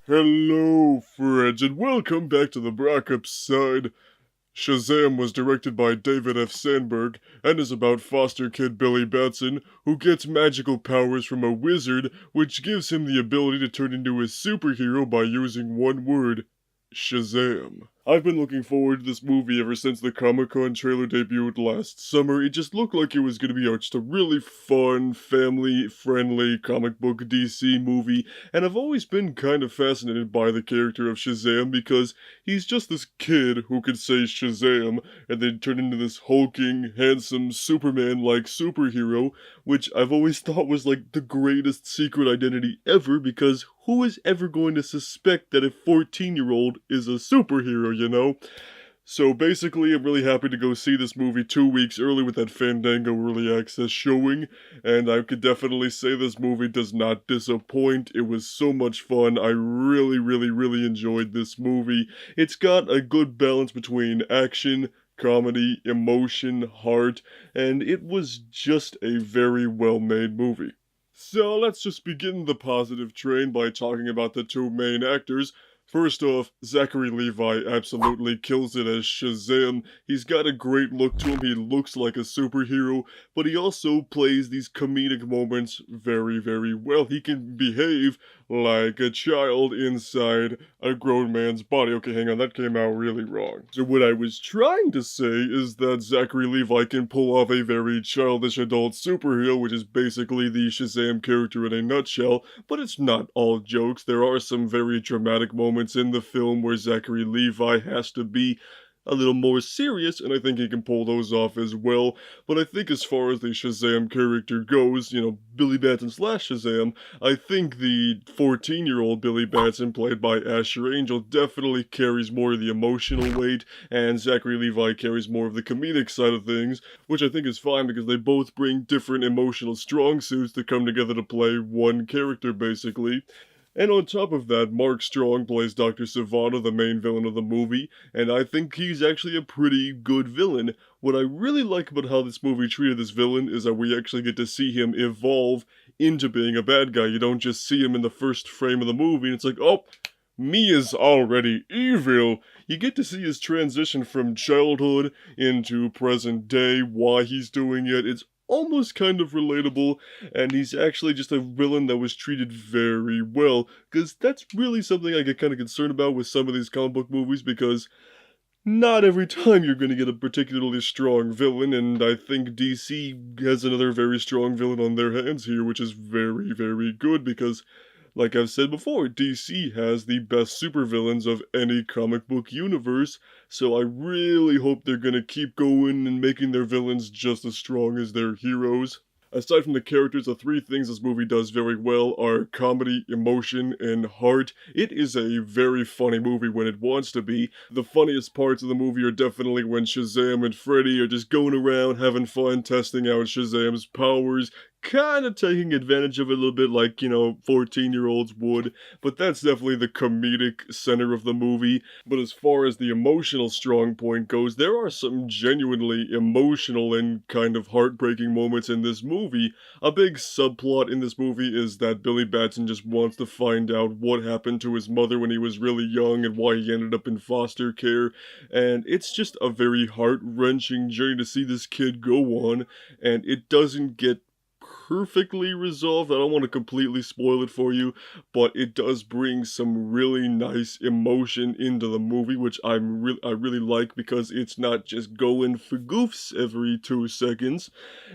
Hello, friends, and welcome back to the Brockopp side. Shazam was directed by David F. Sandberg and is about foster kid Billy Batson, who gets magical powers from a wizard, which gives him the ability to turn into a superhero by using one word: Shazam. I've been looking forward to this movie ever since the Comic-Con trailer debuted last summer. It just looked like it was going to be just a really fun, family-friendly comic book DC movie, and I've always been kind of fascinated by the character of Shazam because he's just this kid who could say Shazam and then turn into this hulking, handsome, Superman-like superhero, which I've always thought was like the greatest secret identity ever, because who is ever going to suspect that a 14-year-old is a superhero, you know? So basically, I'm really happy to go see this movie 2 weeks early with that Fandango Early Access showing, and I could definitely say this movie does not disappoint. It was so much fun. I really enjoyed this movie. It's got a good balance between action, comedy, emotion, heart, and it was just a very well-made movie. So let's just begin the positive train by talking about the two main actors. First off, Zachary Levi absolutely kills it as Shazam. He's got a great look to him, he looks like a superhero, but he also plays these comedic moments very well. He can behave like a child inside a grown man's body. Okay, hang on, that came out really wrong. So what I was trying to say is that Zachary Levi can pull off a very childish adult superhero, which is basically the Shazam character in a nutshell, but it's not all jokes. There are some very dramatic moments in the film where Zachary Levi has to be a little more serious, and I think he can pull those off as well. But I think as far as the Shazam character goes, Billy Batson slash Shazam, I think the 14-year-old Billy Batson, played by Asher Angel, definitely carries more of the emotional weight, and Zachary Levi carries more of the comedic side of things, which I think is fine because they both bring different emotional strong suits that come together to play one character, basically. And on top of that, Mark Strong plays Dr. Sivana, the main villain of the movie, and I think he's actually a pretty good villain. What I really like about how this movie treated this villain is that we actually get to see him evolve into being a bad guy. You don't just see him in the first frame of the movie and it's like, oh, me is already evil. You get to see his transition from childhood into present day, why he's doing it. It's almost kind of relatable, and he's actually just a villain that was treated very well, because that's really something I get kind of concerned about with some of these comic book movies, because not every time you're going to get a particularly strong villain, and I think DC has another very strong villain on their hands here, which is very good, because like I've said before, DC has the best supervillains of any comic book universe, so I really hope they're gonna keep going and making their villains just as strong as their heroes. Aside from the characters, the three things this movie does very well are comedy, emotion, and heart. It is a very funny movie when it wants to be. The funniest parts of the movie are definitely when Shazam and Freddy are just going around having fun, testing out Shazam's powers, kind of taking advantage of it a little bit like, 14-year-olds would, but that's definitely the comedic center of the movie. But as far as the emotional strong point goes, there are some genuinely emotional and kind of heartbreaking moments in this movie. A big subplot in this movie is that Billy Batson just wants to find out what happened to his mother when he was really young and why he ended up in foster care, and it's just a very heart-wrenching journey to see this kid go on, and it doesn't get perfectly resolved. I don't want to completely spoil it for you, but it does bring some really nice emotion into the movie, which I really like, because it's not just going for goofs every 2 seconds.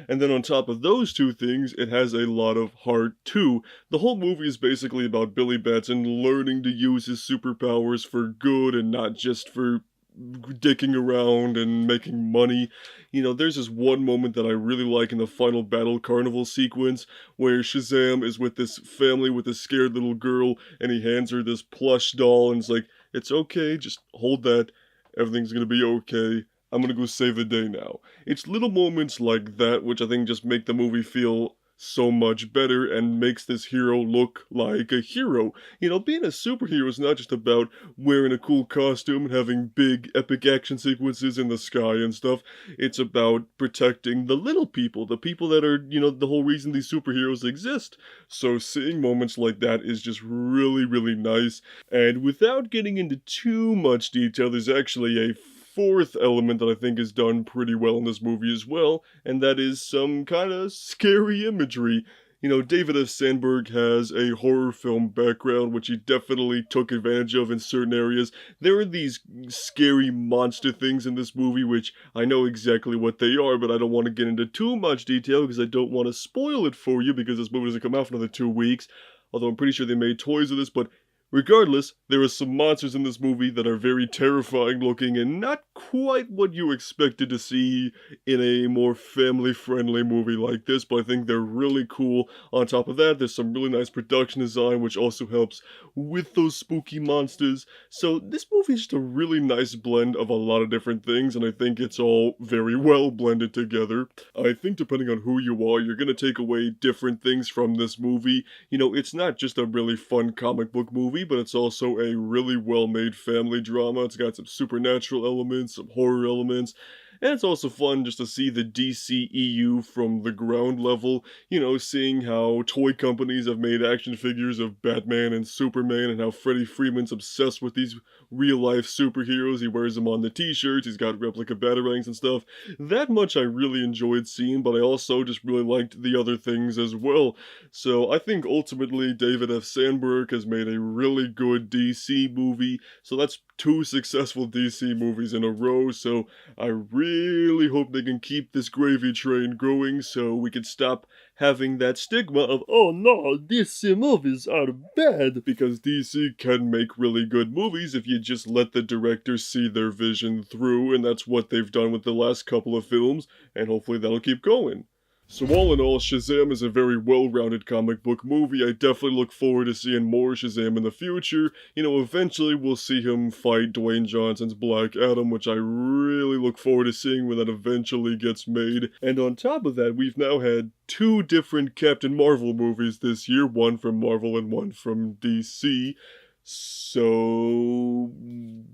And then on top of those two things, it has a lot of heart too. The whole movie is basically about Billy Batson learning to use his superpowers for good and not just for dicking around and making money. There's this one moment that I really like in the final battle carnival sequence where Shazam is with this family with this scared little girl and he hands her this plush doll and it's like, it's okay, just hold that, everything's gonna be okay. I'm gonna go save the day now. It's little moments like that which I think just make the movie feel so much better and makes this hero look like a hero. You know, being a superhero is not just about wearing a cool costume and having big epic action sequences in the sky and stuff. It's about protecting the little people, the people that are, you know, the whole reason these superheroes exist. So seeing moments like that is just really, really nice. And without getting into too much detail, there's actually a fourth element that I think is done pretty well in this movie as well, and that is some kind of scary imagery. You know, David F. Sandberg has a horror film background, which he definitely took advantage of in certain areas. There are these scary monster things in this movie, which I know exactly what they are, but I don't want to get into too much detail because I don't want to spoil it for you because this movie doesn't come out for another 2 weeks. Although I'm pretty sure they made toys of this, but regardless, there are some monsters in this movie that are very terrifying looking and not quite what you expected to see in a more family-friendly movie like this, but I think they're really cool. On top of that, there's some really nice production design, which also helps with those spooky monsters. So this movie is just a really nice blend of a lot of different things, and I think it's all very well blended together. I think depending on who you are, you're gonna take away different things from this movie. You know, it's not just a really fun comic book movie, but it's also a really well-made family drama. It's got some supernatural elements, some horror elements, and it's also fun just to see the DCEU from the ground level, you know, seeing how toy companies have made action figures of Batman and Superman and how Freddie Freeman's obsessed with these real-life superheroes. He wears them on the t-shirts, he's got replica batarangs and stuff. That much I really enjoyed seeing, but I also just really liked the other things as well. So I think ultimately David F. Sandberg has made a really good DC movie, so that's 2 successful DC movies in a row, so I really hope they can keep this gravy train going so we can stop having that stigma of, oh no, DC movies are bad, because DC can make really good movies if you just let the directors see their vision through, and that's what they've done with the last couple of films, and hopefully that'll keep going. So all in all, Shazam is a very well-rounded comic book movie. I definitely look forward to seeing more Shazam in the future. You know, eventually we'll see him fight Dwayne Johnson's Black Adam, which I really look forward to seeing when that eventually gets made. And on top of that, we've now had 2 different Captain Marvel movies this year, one from Marvel and one from DC. So,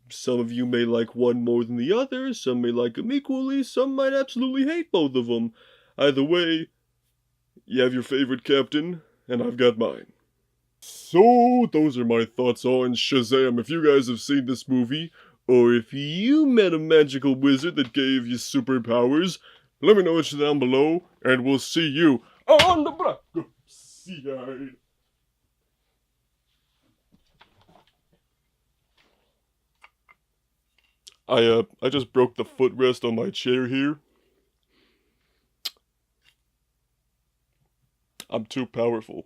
some of you may like one more than the other, some may like them equally, some might absolutely hate both of them. Either way, you have your favorite captain, and I've got mine. So, those are my thoughts on Shazam. If you guys have seen this movie, or if you met a magical wizard that gave you superpowers, let me know it down below, and we'll see you on the Brockopp side. I just broke the footrest on my chair here. I'm too powerful.